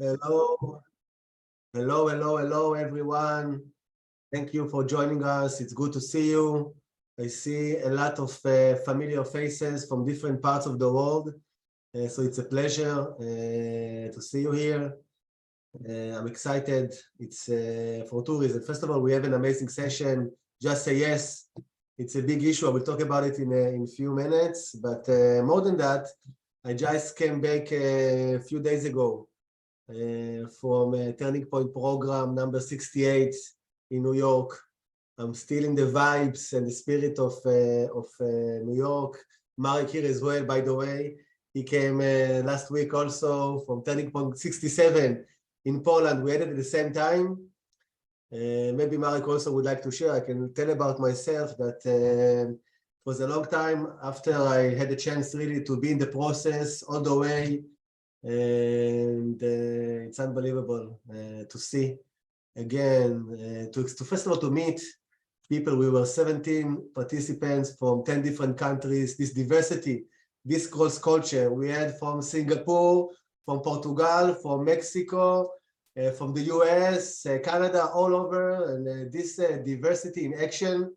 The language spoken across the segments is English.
Hello, hello, everyone. Thank you for joining us. It's good to see you. I see a lot of familiar faces from different parts of the world. So it's a pleasure to see you here. I'm excited. It's for two reasons. First of all, we have an amazing session. Just say yes. It's a big issue. I will talk about it in a few minutes. But more than that, I just came back a few days ago from Turning Point program number 68 in New York. I'm still in the vibes and the spirit of New York. Marek here as well, by the way. He came last week also from Turning Point 67 in Poland. We had it at the same time. Maybe Marek also would like to share. I can tell about myself that it was a long time after I had a chance really to be in the process all the way. And it's unbelievable to see again, to first of all to meet people. We were 17 participants from 10 different countries. This diversity, this cross culture we had from Singapore, from Portugal, from Mexico, from the US, Canada, all over, and this diversity in action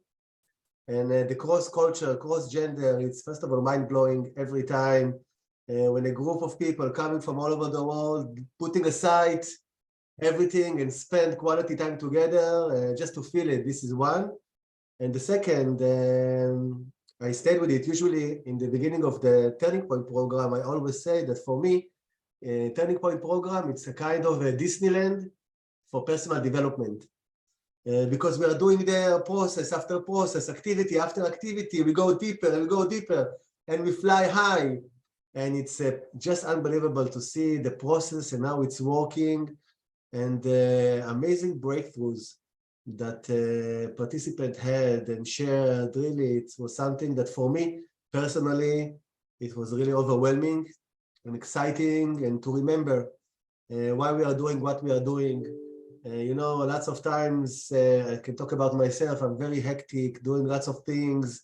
and the cross culture, cross gender. It's first of all mind-blowing every time. When a group of people coming from all over the world, putting aside everything and spend quality time together just to feel it. This is one. And the second, I stayed with it. Usually in the beginning of the Turning Point program, I always say that for me, Turning Point program, it's a kind of a Disneyland for personal development. Because we are doing there process after process, activity after activity, we go deeper and we go deeper and we fly high. And it's just unbelievable to see the process and how it's working and the amazing breakthroughs that participants had and shared. Really, it was something that for me personally, it was really overwhelming and exciting, and to remember why we are doing what we are doing. You know, lots of times I can talk about myself. I'm very hectic, doing lots of things,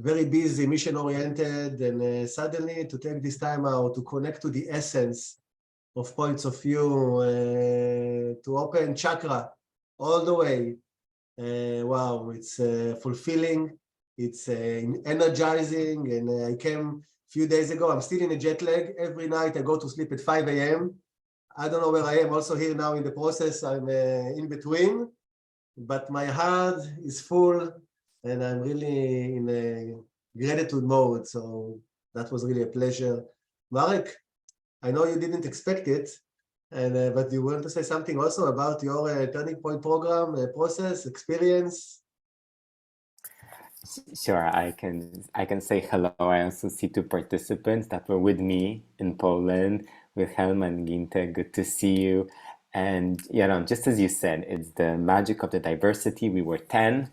very busy, mission-oriented, and suddenly to take this time out to connect to the essence of points of view, to open chakra all the way. Wow, it's fulfilling, it's energizing, and I came a few days ago. I'm still in a jet lag. Every night I go to sleep at 5 a.m. I don't know where I am also here now in the process. I'm in between, but my heart is full and I'm really in a gratitude mode. So that was really a pleasure. Marek, I know you didn't expect it, and but you want to say something also about your Turning Point program process, experience? Sure, I can say hello. I also see two participants that were with me in Poland, Wilhelm and Ginte. Good to see you. And Yaron, just as you said, it's the magic of the diversity. We were 10,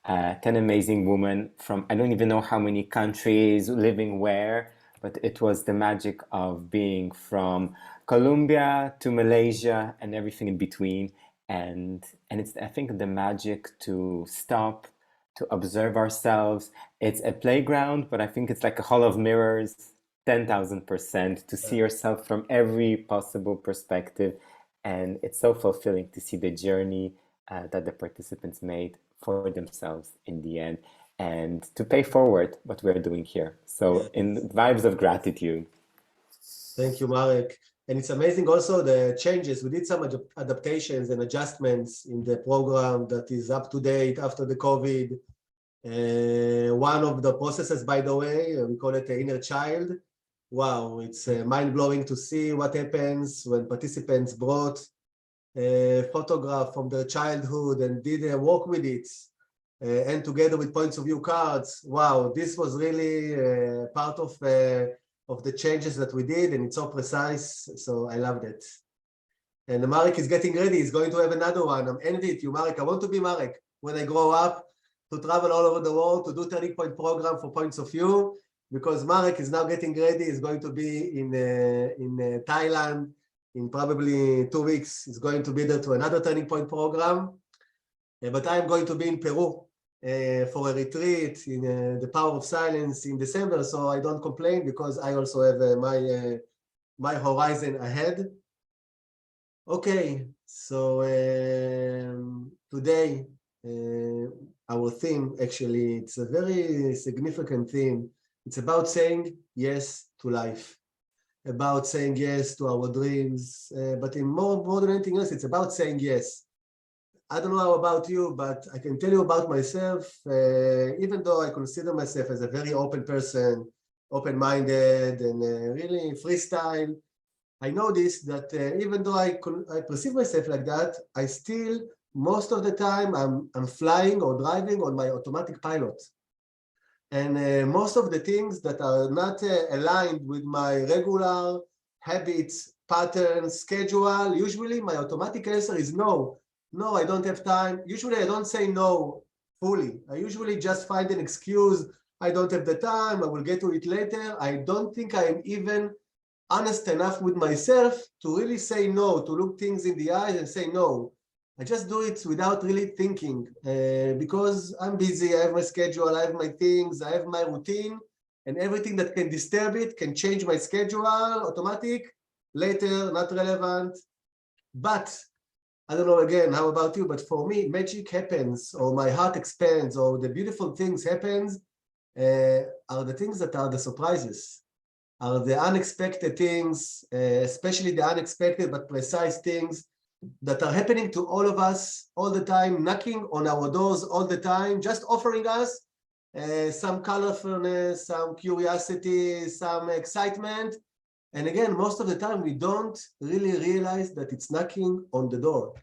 10 amazing women from I don't even know how many countries, living where, but it was the magic of being from Colombia to Malaysia and everything in between. And it's, I think, the magic to stop, to observe ourselves. It's a playground, but I think it's like a hall of mirrors, 10,000%, to see yourself from every possible perspective. And it's so fulfilling to see the journey that the participants made for themselves in the end, and to pay forward what we're doing here. So in vibes of gratitude. Thank you, Marek. And it's amazing also the changes. We did some adaptations and adjustments in the program that is up to date after the COVID. One of the processes, by the way, we call it the inner child. Wow, it's mind-blowing to see what happens when participants brought a photograph from their childhood and did a work with it, and together with points of view cards. Wow, this was really part of the changes that we did, and it's so precise, so I loved it. And Marek is getting ready. He's going to have another one. I'm envied you, Marek. I want to be Marek when I grow up, to travel all over the world, to do Turning Point program for points of view, because Marek is now getting ready. He's going to be in Thailand in probably 2 weeks. He's going to be there to another Turning Point program. But I'm going to be in Peru for a retreat in the Power of Silence in December, so I don't complain because I also have my horizon ahead. Okay, so today our theme, actually, it's a very significant theme. It's about saying yes to life, about saying yes to our dreams, but in more than anything else, it's about saying yes. I don't know about you, but I can tell you about myself, even though I consider myself as a very open person, open-minded, and really freestyle. I noticed that even though I perceive myself like that, I still, most of the time, I'm flying or driving on my automatic pilot. And most of the things that are not aligned with my regular habits, patterns, schedule, usually my automatic answer is no. No, I don't have time. Usually I don't say no fully. I usually just find an excuse. I don't have the time. I will get to it later. I don't think I'm even honest enough with myself to really say no, to look things in the eyes and say no. I just do it without really thinking because I'm busy, I have my schedule, I have my things, I have my routine, and everything that can disturb it can change my schedule, automatic, later, not relevant. But I don't know, again, how about you? But for me, magic happens, or my heart expands, or the beautiful things happens, are the things that are the surprises, are the unexpected things, especially the unexpected but precise things that are happening to all of us all the time, knocking on our doors all the time, just offering us some colorfulness, some curiosity, some excitement. And again, most of the time, we don't really realize that it's knocking on the door.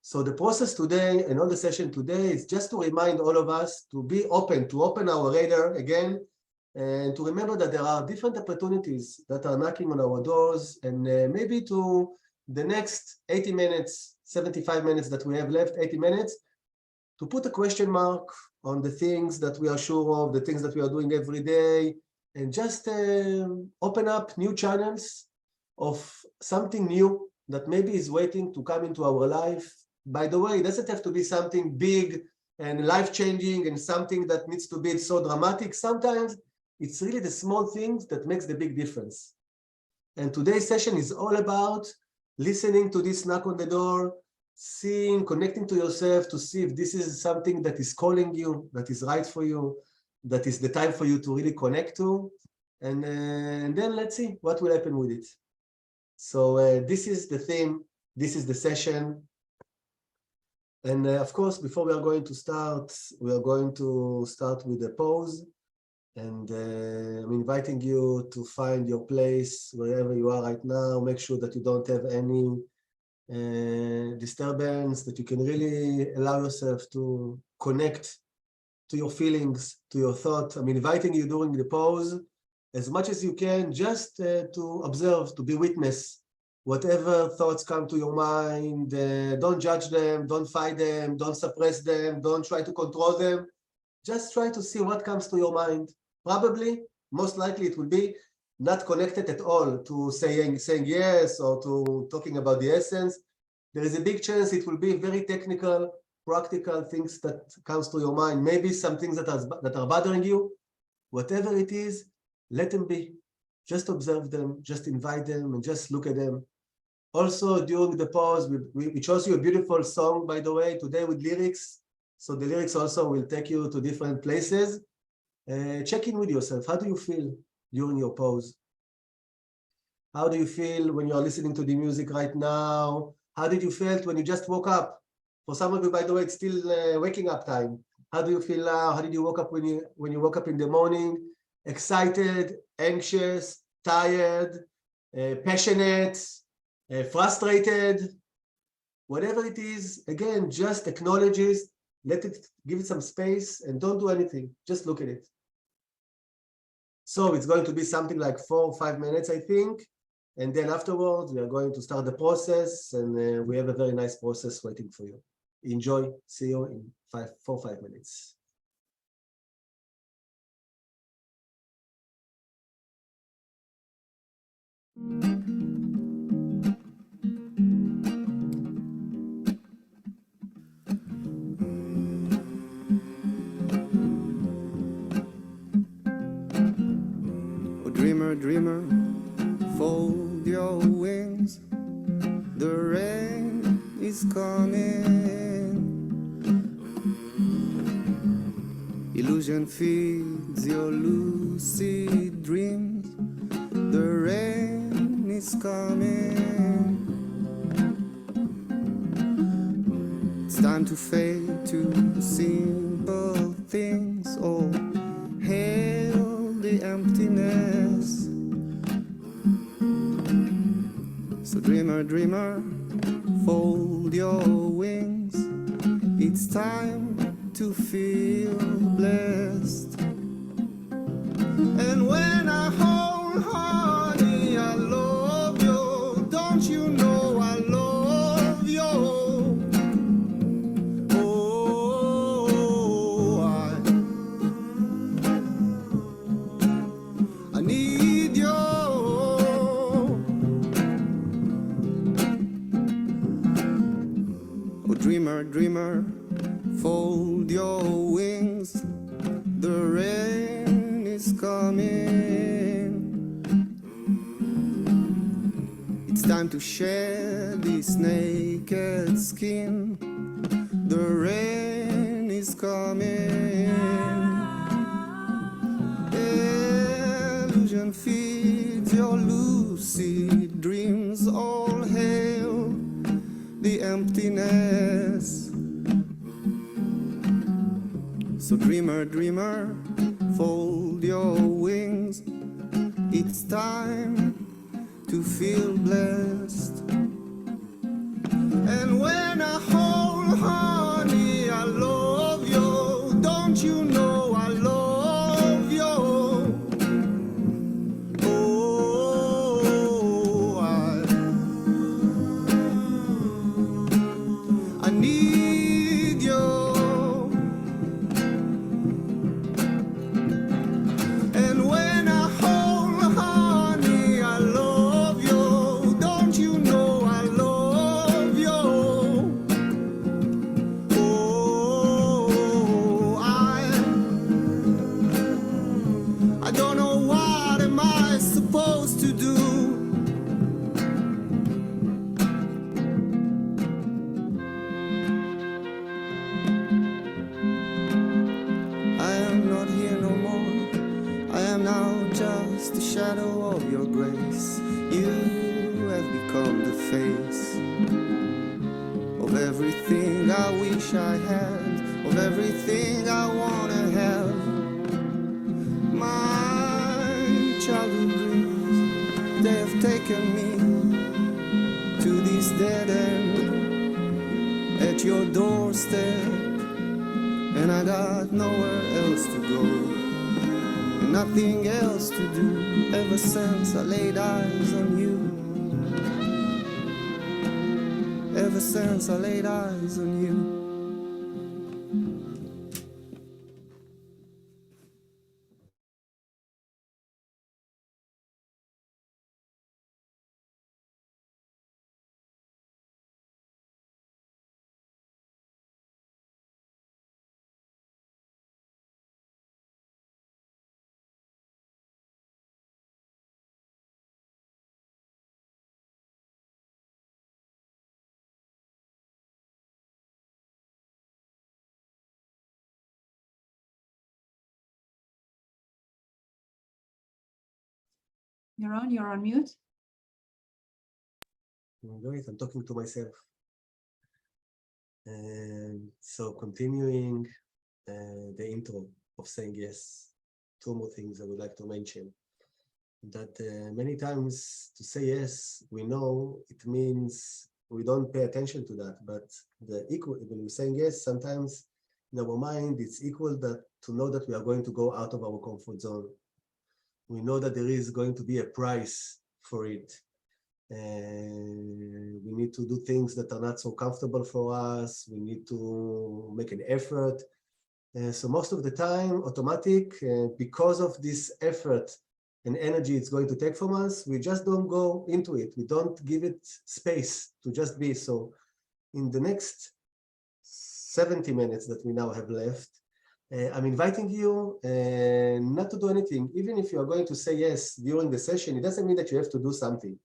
So the process today and all the session today is just to remind all of us to be open, to open our radar again, and to remember that there are different opportunities that are knocking on our doors, and maybe to the next 80 minutes, 75 minutes that we have left, 80 minutes, to put a question mark on the things that we are sure of, the things that we are doing every day, and just open up new channels of something new that maybe is waiting to come into our life. By the way, it doesn't have to be something big and life-changing and something that needs to be so dramatic. Sometimes it's really the small things that makes the big difference. And today's session is all about listening to this knock on the door, seeing, connecting to yourself to see if this is something that is calling you, that is right for you, that is the time for you to really connect to. And then let's see what will happen with it. So this is the theme, this is the session. And of course, before we are going to start, we are going to start with a pause. And I'm inviting you to find your place wherever you are right now. Make sure that you don't have any disturbance, that you can really allow yourself to connect to your feelings, to your thought. I'm inviting you during the pause, as much as you can, just to observe, to be witness. Whatever thoughts come to your mind, don't judge them, don't fight them, don't suppress them, don't try to control them. Just try to see what comes to your mind. Probably, most likely it will be not connected at all to saying yes or to talking about the essence. There is a big chance it will be very technical, practical things that comes to your mind. Maybe some things that are bothering you. Whatever it is, let them be. Just observe them, just invite them, and just look at them. Also, during the pause, we chose you a beautiful song, by the way, today with lyrics. So the lyrics also will take you to different places. Check in with yourself. How do you feel during your pause? How do you feel when you're listening to the music right now? How did you feel when you just woke up? For some of you, by the way, it's still waking up time. How do you feel now? How did you wake up when you woke up in the morning? Excited, anxious, tired, passionate, frustrated, whatever it is. Again, just acknowledge it, give it some space, and don't do anything. Just look at it. So it's going to be something like 4 or 5 minutes, I think. And then afterwards, we are going to start the process, and we have a very nice process waiting for you. Enjoy. See you in 4 or 5 minutes. Oh, dreamer, dreamer, fold your wings. The rain is coming. Illusion feeds your lucid dreams. The rain is coming. It's time to fade to simple things. Oh, hail the emptiness. So dreamer, dreamer, fold your wings. It's time to feel blessed. And when I hold, honey, I love you. Don't you know I love you? Oh, I need you. Oh, dreamer, dreamer, fold your wings. The rain is coming. It's time to shed this naked skin. The rain is coming. Illusion feeds your lucid dreams. All hail the emptiness. So dreamer, dreamer, fold your wings. It's time to feel blessed. And when I hold, honey, I love you. Don't you know I love you? Oh, I need you. And when I hold, honey, I love you. Don't you know I love you? Oh, I don't know what am I supposed to do. I am not here no more. I am now just a shadow of your grace. You have become the face of everything I wish I had, of everything I wanna have. My childhood dreams, they have taken me to this dead end at your doorstep, and I got nowhere else to go. Nothing else to do ever since I laid eyes on you. Ever since I laid eyes on you. Yaron, you're on mute. I'm talking to myself. And so continuing the intro of saying yes, two more things I would like to mention. That many times to say yes, we know it means we don't pay attention to that, but the equal, when we're saying yes, sometimes in our mind, it's equal that to know that we are going to go out of our comfort zone. We know that there is going to be a price for it. And we need to do things that are not so comfortable for us. We need to make an effort. So most of the time, automatic, because of this effort and energy it's going to take from us, we just don't go into it. We don't give it space to just be. So in the next 70 minutes that we now have left, I'm inviting you not to do anything. Even if you are going to say yes during the session, it doesn't mean that you have to do something.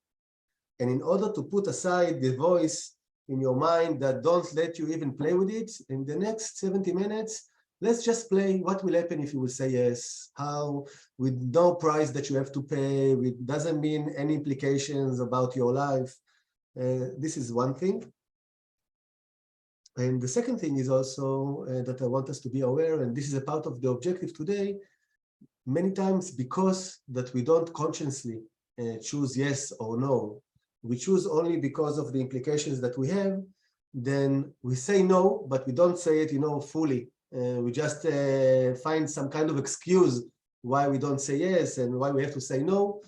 And in order to put aside the voice in your mind that don't let you even play with it, in the next 70 minutes, let's just play what will happen if you will say yes, how, with no price that you have to pay, it doesn't mean any implications about your life. This is one thing. And the second thing is also that I want us to be aware, and this is a part of the objective today, many times because that we don't consciously choose yes or no, we choose only because of the implications that we have, then we say no, but we don't say it, fully. We just find some kind of excuse why we don't say yes and why we have to say no.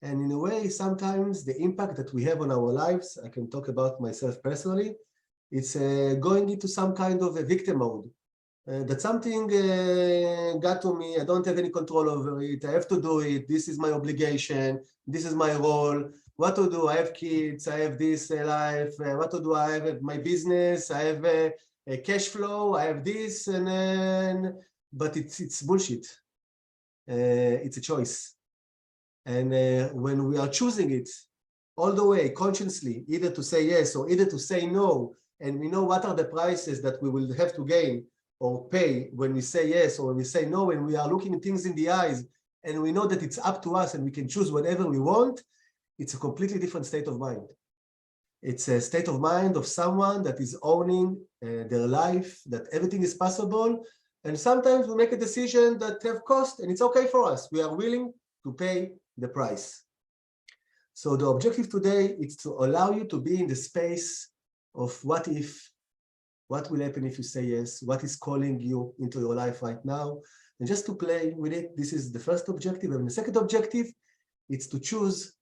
And in a way, sometimes the impact that we have on our lives, I can talk about myself personally, it's going into some kind of a victim mode. That something got to me, I don't have any control over it, I have to do it, this is my obligation, this is my role, what to do, I have kids, I have this life, what to do, I have my business, I have a cash flow, I have this, but it's bullshit. It's a choice. And when we are choosing it all the way, consciously, either to say yes or either to say no, and we know what are the prices that we will have to gain or pay when we say yes or when we say no, and we are looking things in the eyes, and we know that it's up to us and we can choose whatever we want, it's a completely different state of mind. It's a state of mind of someone that is owning their life, that everything is possible, and sometimes we make a decision that have cost, and it's okay for us. We are willing to pay the price. So the objective today is to allow you to be in the space of what if, what will happen if you say yes, what is calling you into your life right now, and just to play with it. This is the first objective. And the second objective is to choose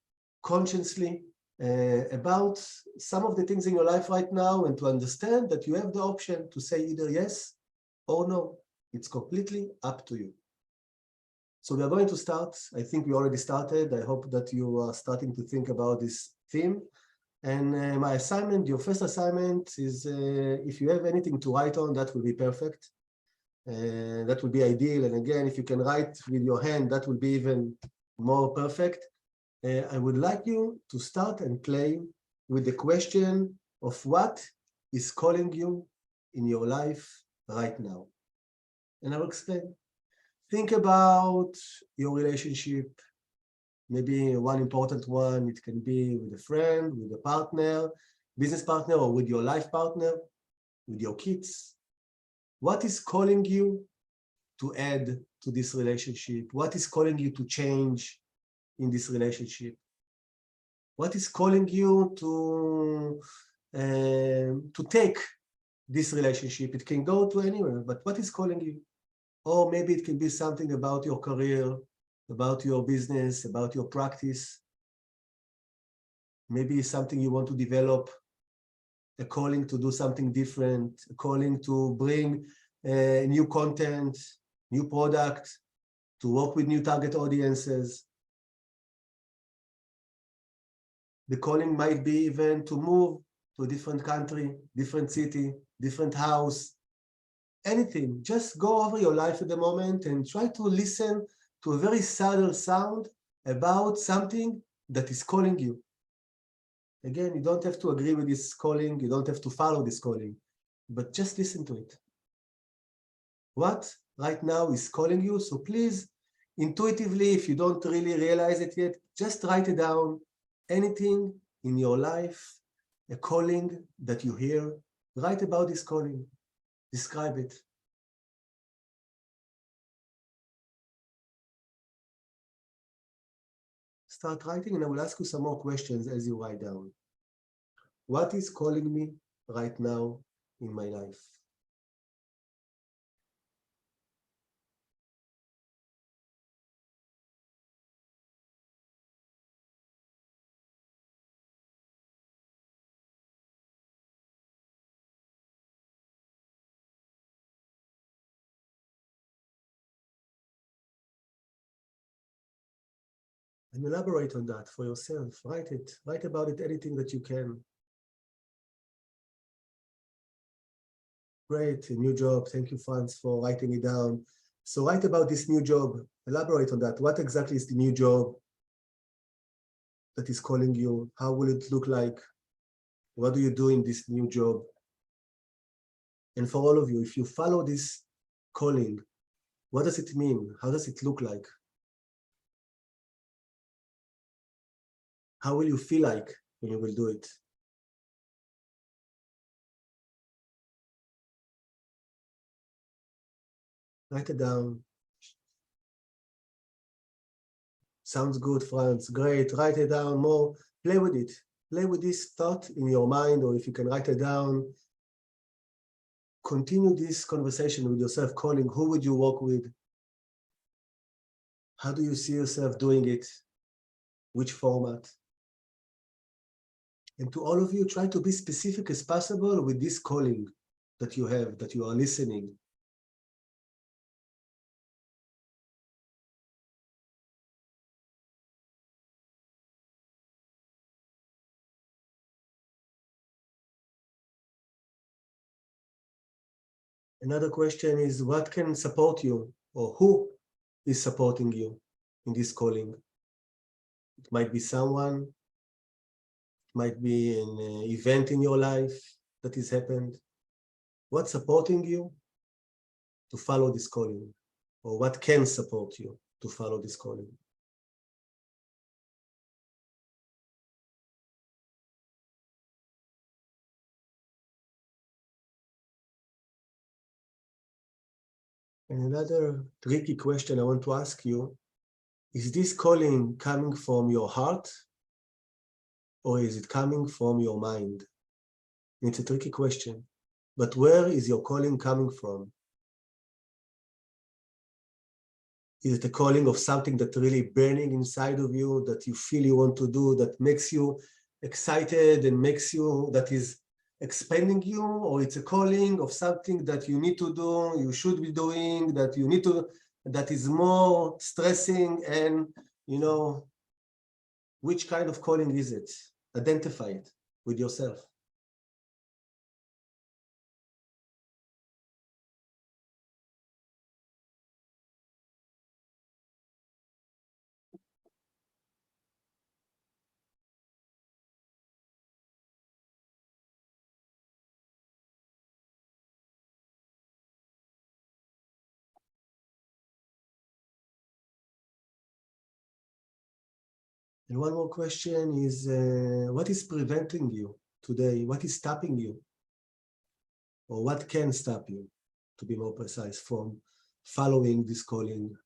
consciously about some of the things in your life right now, and to understand that you have the option to say either yes or no. It's completely up to you. So we are going to start. I think we already started. I hope that you are starting to think about this theme. And my assignment, your first assignment is, if you have anything to write on, that will be perfect. That would be ideal. And again, if you can write with your hand, that will be even more perfect. I would like you to start and play with the question of what is calling you in your life right now. And I will explain. Think about your relationship, maybe one important one. It can be with a friend, with a partner, business partner, or with your life partner, with your kids. What is calling you to add to this relationship? What is calling you to change in this relationship? What is calling you to take this relationship? It can go to anywhere, but what is calling you? Or maybe it can be something about your career, about your business, about your practice. Maybe it's something you want to develop, a calling to do something different, a calling to bring new content, new product, to work with new target audiences. The calling might be even to move to a different country, different city, different house, anything. Just go over your life at the moment and try to listen to a very subtle sound about something that is calling you. Again, you don't have to agree with this calling, you don't have to follow this calling, but just listen to it. What right now is calling you? So please, intuitively, if you don't really realize it yet, just write it down. Anything in your life, a calling that you hear, write about this calling, describe it. Start writing, and I will ask you some more questions as you write down. What is calling me right now in my life? And elaborate on that for yourself. Write it. Write about it, anything that you can. Great, a new job. Thank you, Franz, for writing it down. So write about this new job. Elaborate on that. What exactly is the new job? that is calling you? How will it look like? What do you do in this new job? And for all of you, if you follow this calling, what does it mean? How does it look like? How will you feel like when you will do it? Write it down. Sounds good, Franz. Great. Write it down more. Play with it. Play with this thought in your mind, or if you can write it down. Continue this conversation with yourself, calling. Who would you work with? How do you see yourself doing it? Which format? And to all of you, try to be specific as possible with this calling that you have, that you are listening. Another question is, what can support you, or who is supporting you in this calling? It might be someone, it might be an event in your life that has happened. What's supporting you to follow this calling? Or what can support you to follow this calling? And another tricky question I want to ask you, is this calling coming from your heart, or is it coming from your mind? It's a tricky question, but where is your calling coming from? Is it a calling of something that's really burning inside of you, that you feel you want to do, that makes you excited and makes you, that is expanding you? Or it's a calling of something that you need to do, you should be doing, that you need to, that is more stressing? And, you know, which kind of calling is it? Identify it with yourself. And one more question is, what is preventing you today? What is stopping you? Or what can stop you, to be more precise, from following this calling,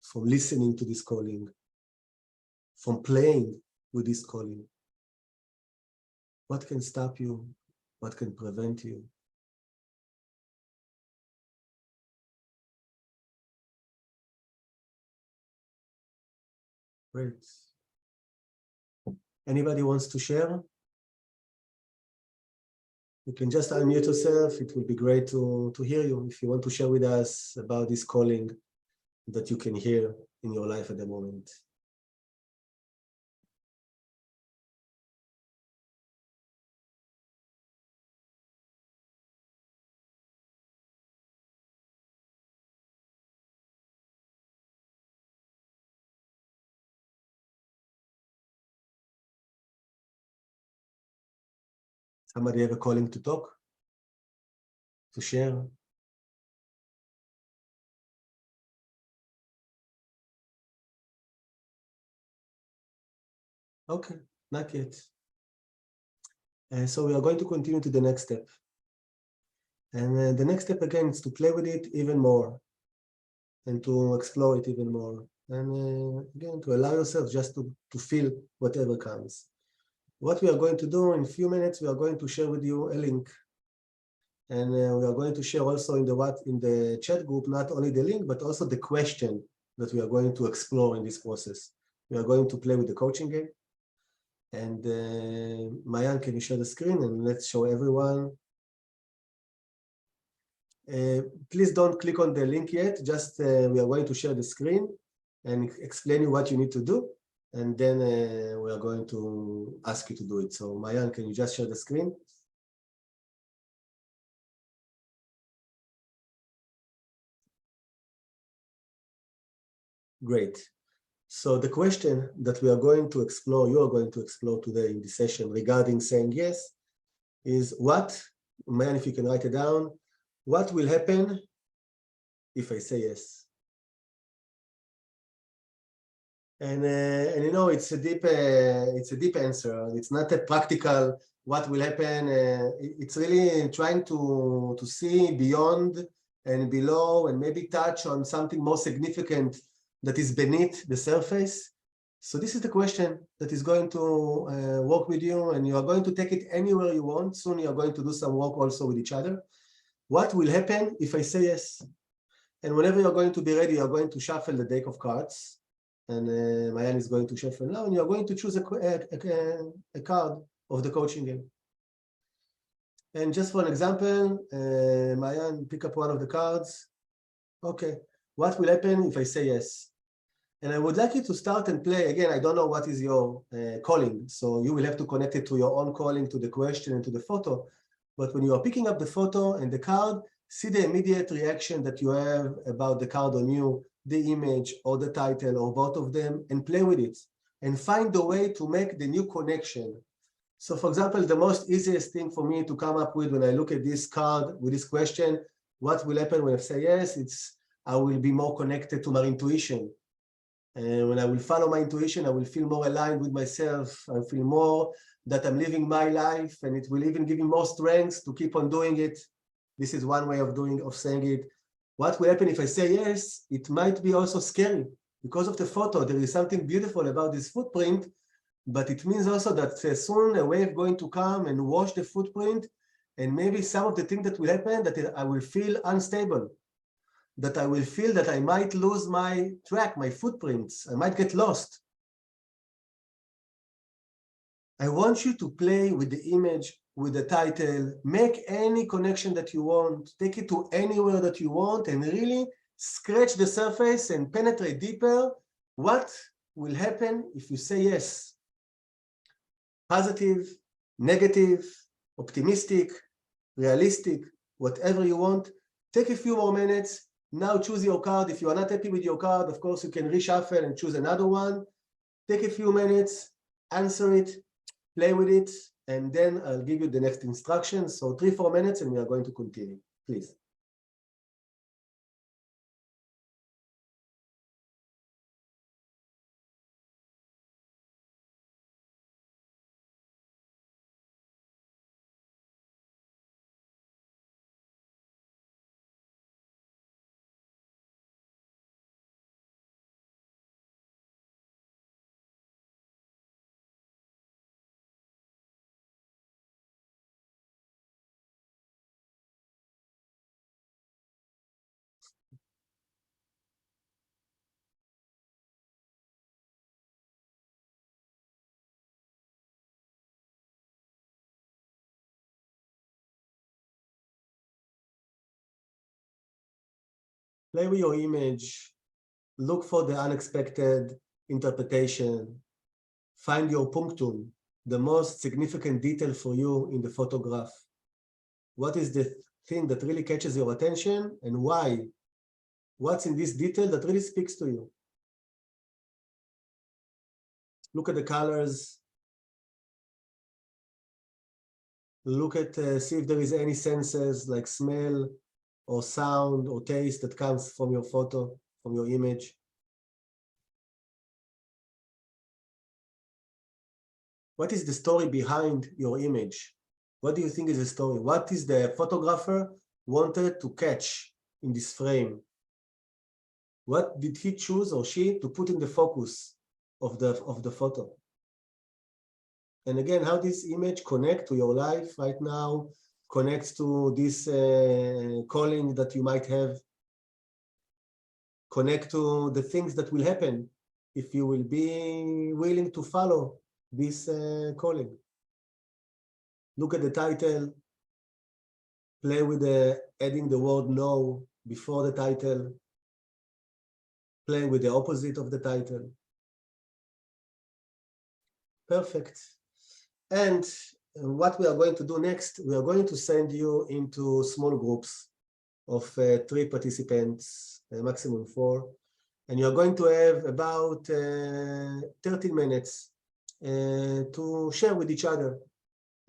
from listening to this calling, from playing with this calling? What can stop you? What can prevent you? Great. Anybody wants to share? You can just unmute yourself. It will be great to hear you if you want to share with us about this calling that you can hear in your life at the moment. Somebody have a calling to talk, to share? Okay, not yet. So we are going to continue to the next step. And the next step, again, is to play with it even more and to explore it even more. And again, to allow yourself just to feel whatever comes. What we are going to do in a few minutes, we are going to share with you a link. And we are going to share also in the chat group, not only the link, but also the question that we are going to explore in this process. We are going to play with the coaching game. And Mayan, can you share the screen and let's show everyone. Please don't click on the link yet, just we are going to share the screen and explain you what you need to do. And then we are going to ask you to do it. So Mayan, can you just share the screen? Great. So the question that we are going to explore, you are going to explore today in this session regarding saying yes, is what, man, if you can write it down, what will happen if I say yes? And you know, it's a deep answer. It's not a practical what will happen. It's really trying to see beyond and below and maybe touch on something more significant that is beneath the surface. So this is the question that is going to work with you, and you are going to take it anywhere you want. Soon you are going to do some work also with each other. What will happen if I say yes? And whenever you're going to be ready, you're going to shuffle the deck of cards. And Mayan is going to shuffle now, and you're going to choose a card of the coaching game. And just for an example, Mayan, pick up one of the cards. Okay, what will happen if I say yes? And I would like you to start and play. Again, I don't know what is your calling, so you will have to connect it to your own calling, to the question and to the photo. But when you are picking up the photo and the card, see the immediate reaction that you have about the card on you, the image or the title or both of them, and play with it and find a way to make the new connection. So for example, the most easiest thing for me to come up with when I look at this card with this question, what will happen when I say yes? It's I will be more connected to my intuition. And when I will follow my intuition, I will feel more aligned with myself. I feel more that I'm living my life, and it will even give me more strength to keep on doing it. This is one way of saying it. What will happen if I say yes? It might be also scary because of the photo. There is something beautiful about this footprint, but it means also that soon a wave going to come and wash the footprint, and maybe some of the things that will happen that I will feel unstable, that I will feel that I might lose my track, my footprints. I might get lost. I want you to play with the image, with the title, make any connection that you want, take it to anywhere that you want, and really scratch the surface and penetrate deeper. What will happen if you say yes? Positive, negative, optimistic, realistic, whatever you want. Take a few more minutes. Now choose your card. If you are not happy with your card, of course, you can reshuffle and choose another one. Take a few minutes, answer it, play with it, and then I'll give you the next instructions. So 3-4 minutes, and we are going to continue. Please. Play with your image. Look for the unexpected interpretation. Find your punctum, the most significant detail for you in the photograph. What is the thing that really catches your attention, and why? What's in this detail that really speaks to you? Look at the colors. Look at, see if there is any senses like smell or sound or taste that comes from your photo, from your image. What is the story behind your image? What do you think is the story? What is the photographer wanted to catch in this frame? What did he choose or she to put in the focus of the photo? And again, how this image connect to your life right now, connects to this calling that you might have, connect to the things that will happen if you will be willing to follow this calling. Look at the title, play with adding the word no before the title, playing with the opposite of the title. Perfect. And what we are going to do next, we are going to send you into small groups of 3 participants, maximum 4. And you're going to have about 13 minutes to share with each other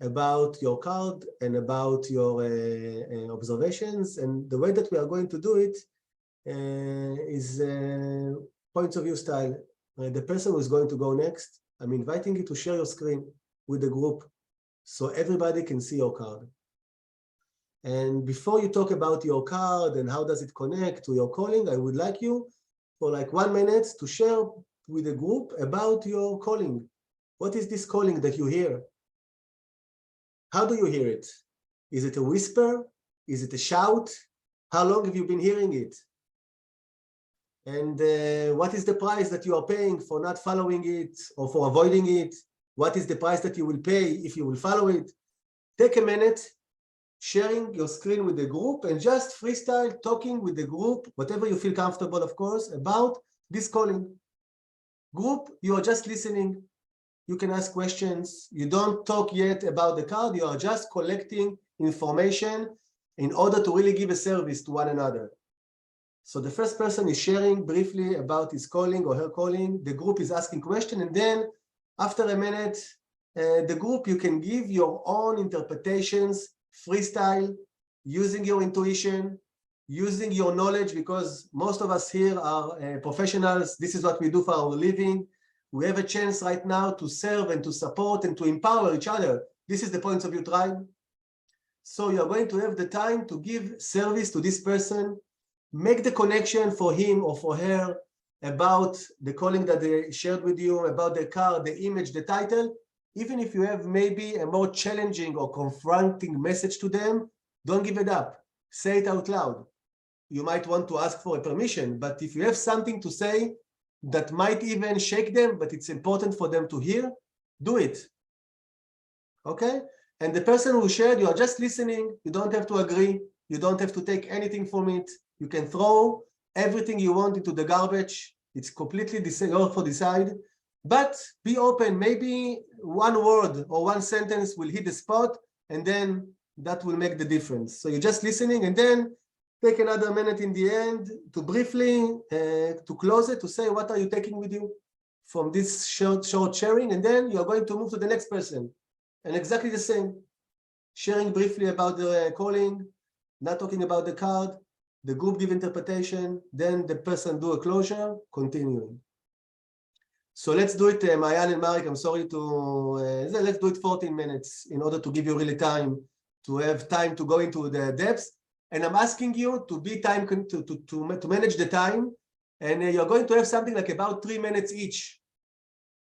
about your card and about your observations. And the way that we are going to do it is points of view style. The person who is going to go next, I'm inviting you to share your screen with the group so everybody can see your card. And before you talk about your card and how does it connect to your calling, I would like you for like 1 minute to share with the group about your calling. What is this calling that you hear? How do you hear it? Is it a whisper? Is it a shout? How long have you been hearing it? And what is the price that you are paying for not following it or for avoiding it? What is the price that you will pay if you will follow it? Take a minute, sharing your screen with the group and just freestyle talking with the group, whatever you feel comfortable, of course, about this calling. Group, you are just listening. You can ask questions. You don't talk yet about the card. You are just collecting information in order to really give a service to one another. So the first person is sharing briefly about his calling or her calling. The group is asking questions. And then after a minute, the group, you can give your own interpretations, freestyle, using your intuition, using your knowledge, because most of us here are professionals. This is what we do for our living. We have a chance right now to serve and to support and to empower each other. This is the Points of View tribe. So you're going to have the time to give service to this person, make the connection for him or for her about the calling that they shared with you, about the card, the image, the title. Even if you have maybe a more challenging or confronting message to them, don't give it up. Say it out loud. You might want to ask for a permission, but if you have something to say that might even shake them, but it's important for them to hear, do it. Okay? And the person who shared, you are just listening. You don't have to agree. You don't have to take anything from it. You can throw everything you want into the garbage. It's completely yours for decide. But be open. Maybe one word or one sentence will hit the spot, and then that will make the difference. So you're just listening, and then take another minute in the end to briefly to close it, to say what are you taking with you from this short sharing, and then you're going to move to the next person. And exactly the same. Sharing briefly about the calling, not talking about the card, the group give interpretation, then the person do a closure, continuing. So let's do it, Mayan and Marek, I'm sorry to, let's do it 14 minutes in order to give you really time to have time to go into the depths. And I'm asking you to be time to manage the time, and you're going to have something like about 3 minutes each.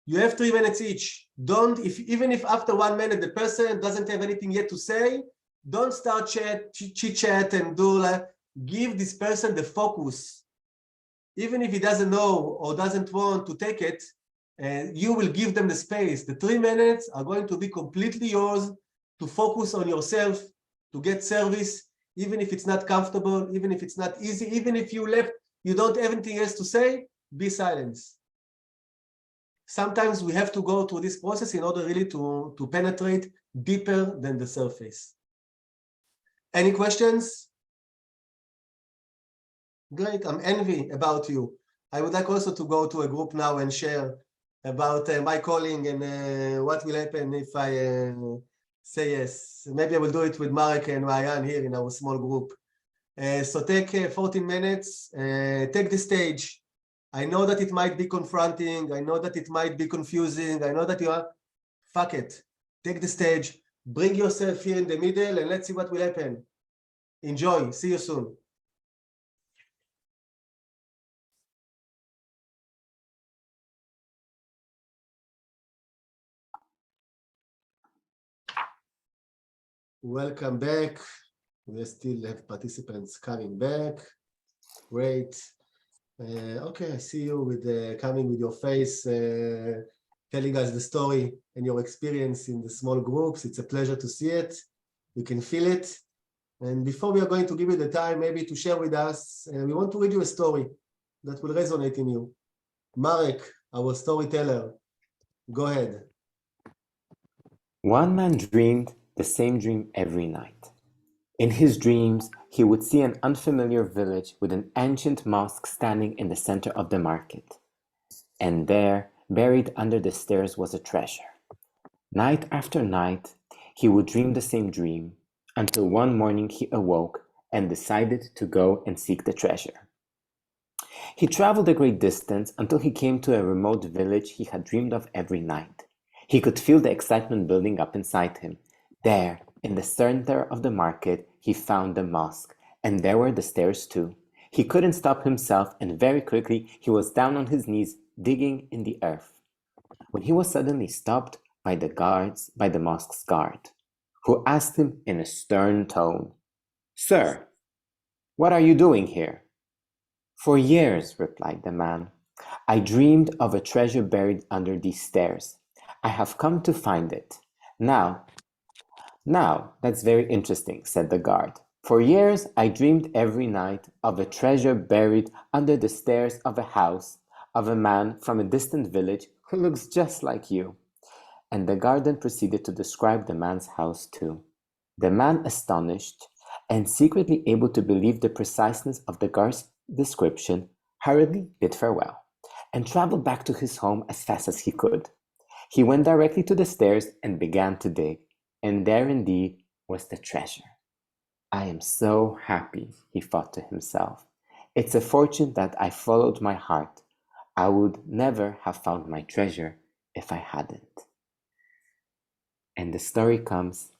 You have 3 minutes each. Don't, even if after 1 minute the person doesn't have anything yet to say, don't start chit chat and do like, give this person the focus. Even if he doesn't know or doesn't want to take it, you will give them the space. The 3 minutes are going to be completely yours to focus on yourself, to get service, even if it's not comfortable, even if it's not easy, even if you left, you don't have anything else to say, be silent. Sometimes we have to go through this process in order really to penetrate deeper than the surface. Any questions? Great, I'm envy about you. I would like also to go to a group now and share about my calling and what will happen if I say yes. Maybe I will do it with Marek and Mayan here in our small group. So take 14 minutes, take the stage. I know that it might be confronting. I know that it might be confusing. I know that you are, fuck it. Take the stage, bring yourself here in the middle, and let's see what will happen. Enjoy, see you soon. Welcome back. We still have participants coming back. Great. Okay, I see you with coming with your face, telling us the story and your experience in the small groups. It's a pleasure to see it. You can feel it. And before we are going to give you the time maybe to share with us, we want to read you a story that will resonate in you. Marek, our storyteller, go ahead. One man dreamed the same dream every night. In his dreams, he would see an unfamiliar village with an ancient mosque standing in the center of the market. And there, buried under the stairs, was a treasure. Night after night, he would dream the same dream, until one morning he awoke and decided to go and seek the treasure. He traveled a great distance until he came to a remote village he had dreamed of every night. He could feel the excitement building up inside him. There, in the center of the market, he found the mosque, and there were the stairs too. He couldn't stop himself, and very quickly he was down on his knees, digging in the earth, when he was suddenly stopped by the mosque's guard, who asked him in a stern tone, "Sir, what are you doing here?" "For years," replied the man, "I dreamed of a treasure buried under these stairs. I have come to find it. Now, that's very interesting," said the guard. "For years, I dreamed every night of a treasure buried under the stairs of a house of a man from a distant village who looks just like you." And the guard then proceeded to describe the man's house too. The man, astonished and secretly able to believe the preciseness of the guard's description, hurriedly bid farewell and traveled back to his home as fast as he could. He went directly to the stairs and began to dig, and there indeed was the treasure. "I am so happy," he thought to himself. "It's a fortune that I followed my heart. I would never have found my treasure if I hadn't." And the story comes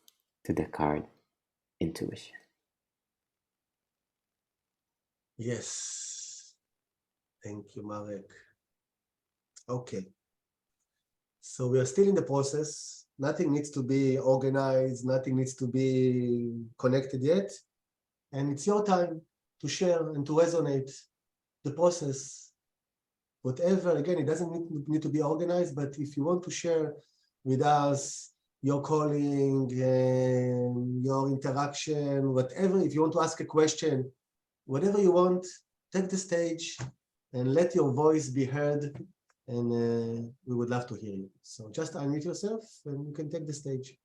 to the card intuition. Yes. Thank you, Marek. Okay. So we are still in the process. Nothing needs to be organized. Nothing needs to be connected yet. And it's your time to share and to resonate the process. Whatever, again, it doesn't need to be organized, but if you want to share with us your calling, your interaction, whatever, if you want to ask a question, whatever you want, take the stage and let your voice be heard, and we would love to hear you. So just unmute yourself and you can take the stage.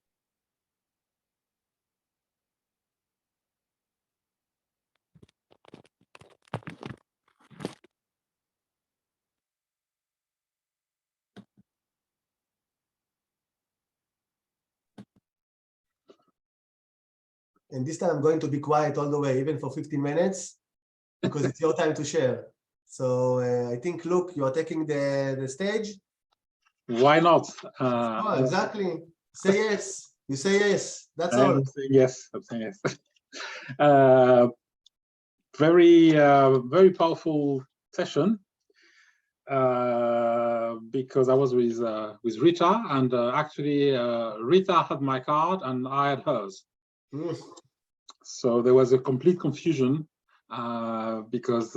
And this time I'm going to be quiet all the way, even for 15 minutes, because it's your time to share. So I think, Luke, you are taking the stage. Why not? Oh, exactly. Say yes. You say yes. That's all. I'm saying yes. I'm saying yes. Very powerful session. Because I was with Rita, and actually Rita had my card and I had hers. So there was a complete confusion because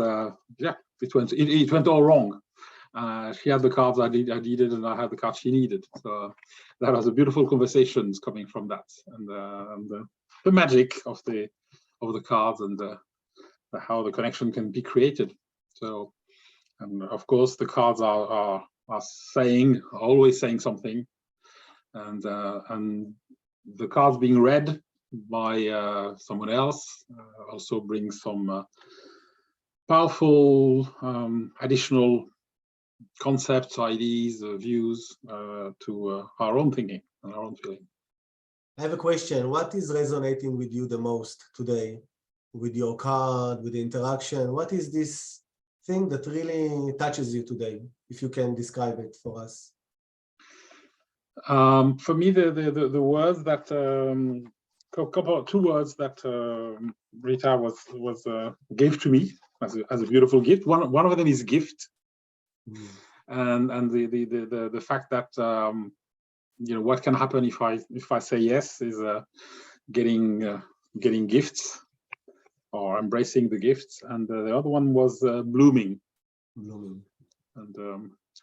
it went all wrong. She had the cards I needed, and I had the cards she needed. So that was a beautiful conversations coming from that, and the magic of the cards, and how the connection can be created. So, and of course, the cards are always saying something, and the cards being read by someone else also brings some powerful additional concepts, ideas, views to our own thinking and our own feeling. I have a question. What is resonating with you the most today? With your card, with the interaction? What is this thing that really touches you today? If you can describe it for us. For me, the words that two words that Rita gave to me as a beautiful gift. One of them is gift, and the fact that what can happen if I say yes is getting gifts or embracing the gifts, and the other one was blooming.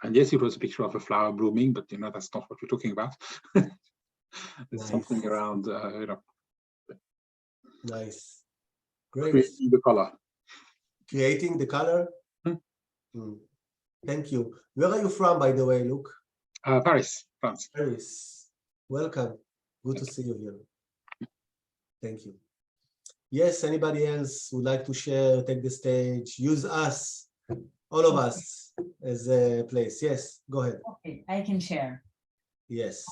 And yes, it was a picture of a flower blooming, but that's not what we're talking about. It's something around Nice. Great. Creating the color. Creating the color? Thank you. Where are you from, by the way, Luke? Paris, France. Paris. Welcome. Good to see you here. Thank you. Yes, anybody else would like to share, take the stage, use us, all of us as a place. Yes, go ahead. Okay, I can share. Yes.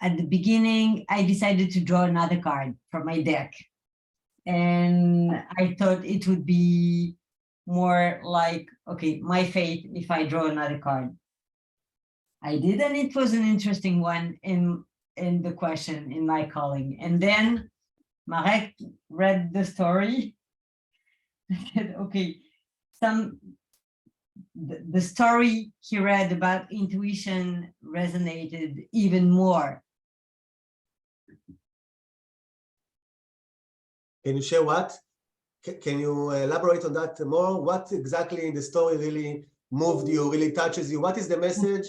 At the beginning, I decided to draw another card from my deck. And I thought it would be more like, okay, my fate if I draw another card. I did, and it was an interesting one in the question, in my calling. And then Marek read the story. I said, okay, the story he read about intuition resonated even more. Can you share what? Can you elaborate on that more? What exactly in the story really moved you, really touches you? What is the message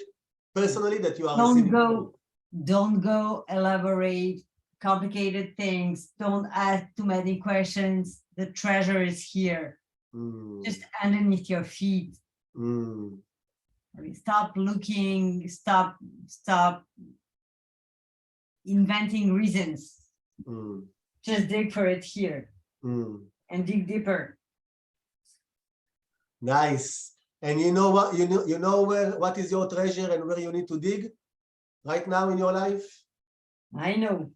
personally that you are receiving? Don't go elaborate complicated things. Don't ask too many questions. The treasure is here, just underneath your feet. Stop looking, stop inventing reasons. Just dig for it here and dig deeper. Nice. And you know what? You know what is your treasure and where you need to dig right now in your life? I know.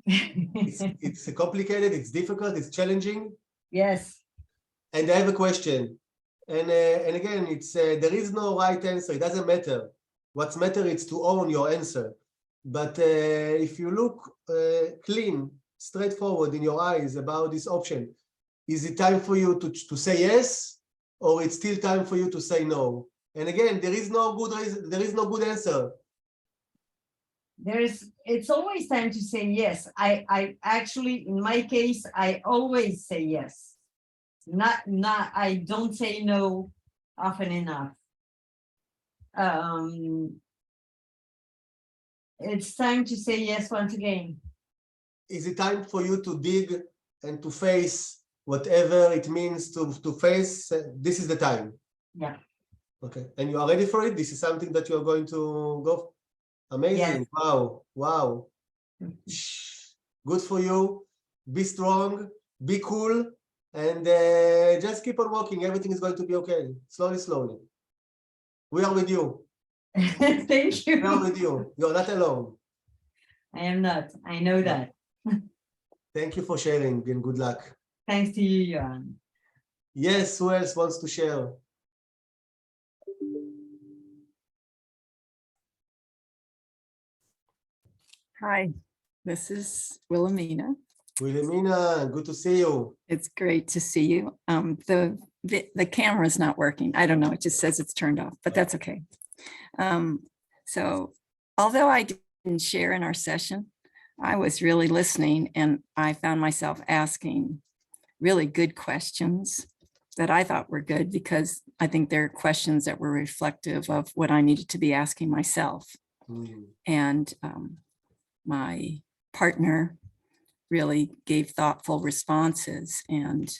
It's complicated, it's difficult, it's challenging. Yes. And I have a question. And again, it's there is no right answer. It doesn't matter. What's matter is to own your answer. But if you look clean, straightforward in your eyes about this option, is it time for you to say yes, or it's still time for you to say no? And again, there is no good reason, there is no good answer. It's always time to say yes. I actually, in my case, I always say yes. I don't say no often enough. It's time to say yes once again. Is it time for you to dig and to face whatever it means to face? This is the time. Yeah. Okay. And you are ready for it? This is something that you're going to go? Amazing. Yes. Wow. Good for you. Be strong, be cool, and just keep on walking. Everything is going to be okay. Slowly. We are with you. Thank you. We are with you. You're not alone. I am not. I know that. Thank you for sharing and good luck. Thanks to you, Yaron. Yes, who else wants to share? Hi, this is Wilhelmina. Wilhelmina, good to see you. It's great to see you. The camera's not working. I don't know. It just says it's turned off, but that's okay. So although I didn't share in our session, I was really listening, and I found myself asking really good questions that I thought were good, because I think they're questions that were reflective of what I needed to be asking myself. And my partner really gave thoughtful responses, and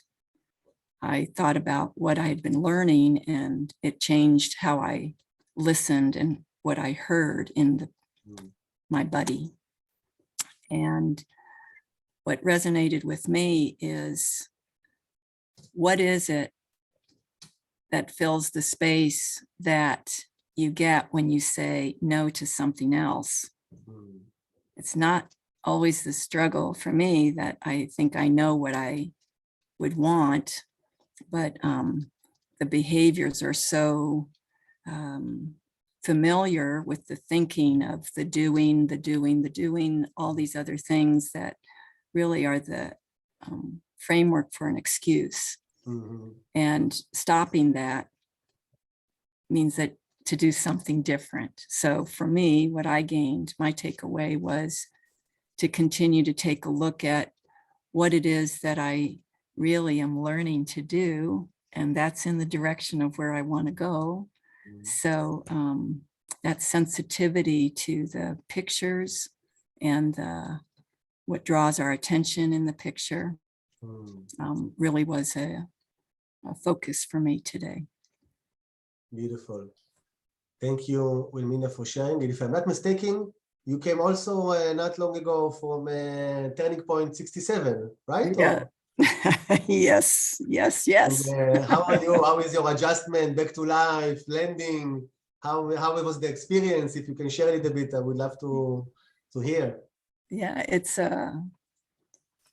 I thought about what I had been learning, and it changed how I listened and what I heard in my buddy. And what resonated with me is, what is it that fills the space that you get when you say no to something else? It's not always the struggle for me that I think I know what I would want, but the behaviors are so familiar with the thinking of the doing, all these other things that really are the framework for an excuse. And stopping that means that to do something different. So for me, what I gained, my takeaway was to continue to take a look at what it is that I really am learning to do, and that's in the direction of where I want to go. So that sensitivity to the pictures and what draws our attention in the picture really was a focus for me today. Beautiful. Thank you, Wilhelmina, for sharing. And if I'm not mistaken, you came also not long ago from Turning Point 67, right? Yeah. Yes. And, how are you? How is your adjustment back to life, landing? How was the experience? If you can share a little bit, I would love to hear. Yeah, it's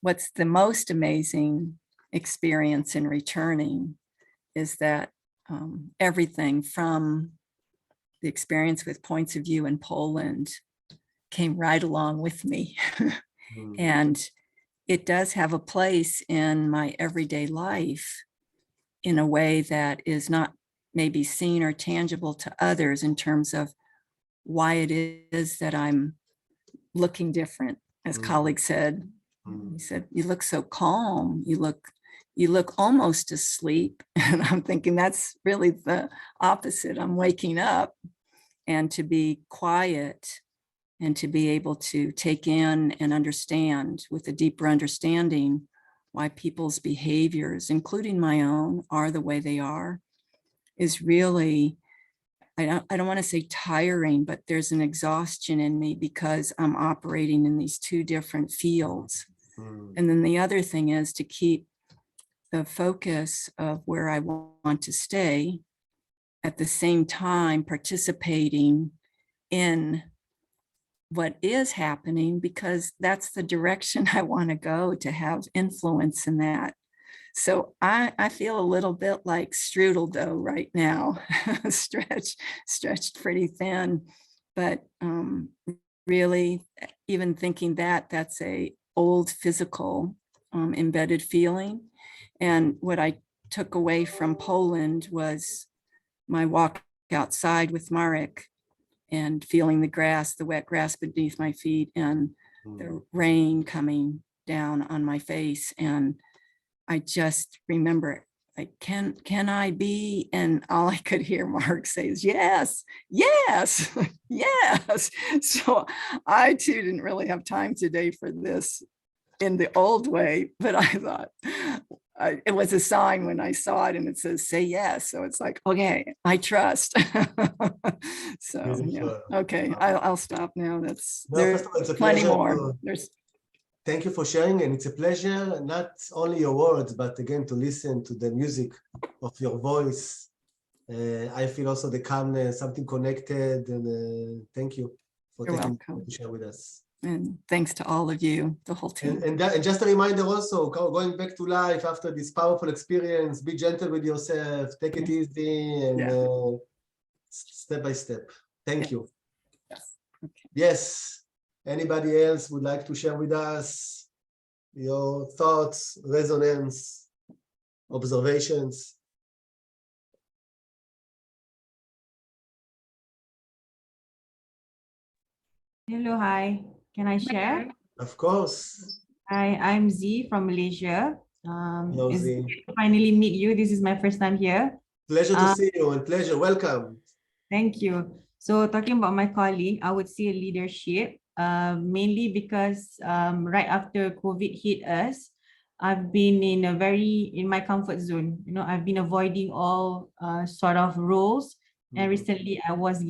what's the most amazing experience in returning is that everything from the experience with Points of View in Poland came right along with me. And it does have a place in my everyday life in a way that is not maybe seen or tangible to others in terms of why it is that I'm looking different. As colleague said, he said, you look so calm, you look almost asleep. And I'm thinking that's really the opposite. I'm waking up, and to be quiet and to be able to take in and understand with a deeper understanding why people's behaviors, including my own, are the way they are, is really, I don't want to say tiring, but there's an exhaustion in me because I'm operating in these two different fields. And then the other thing is to keep the focus of where I want to stay, at the same time participating in what is happening, because that's the direction I want to go, to have influence in that. So I feel a little bit like strudel dough right now, stretched pretty thin, but really even thinking that that's a old physical embedded feeling. And what I took away from Poland was my walk outside with Marek and feeling the grass, the wet grass beneath my feet, and the rain coming down on my face. And I just remember, like, can I be? And all I could hear Mark say is, yes, yes, yes. So I too didn't really have time today for this in the old way, but I thought it was a sign when I saw it, and it says, say yes. So it's like, okay, I trust. So yeah, okay, I'll stop now. There's plenty more. Thank you for sharing, and it's a pleasure, not only your words, but again, to listen to the music of your voice. I feel also the calmness, something connected, and thank you for taking time to share with us. And thanks to all of you, the whole team. And just a reminder also, going back to life after this powerful experience, be gentle with yourself, take it easy, and step by step. Thank you. Yes. Okay. Yes. Anybody else would like to share with us your thoughts, resonance, observations? Hello, hi. Can I share? Of course. Hi, I'm Z from Malaysia. Hello, It's Z. great to finally meet you. This is my first time here. Pleasure to see you, and pleasure. Welcome. Thank you. So talking about my calling, I would say leadership, mainly because right after COVID hit us, I've been in my comfort zone. You know, I've been avoiding all sort of roles. And recently I was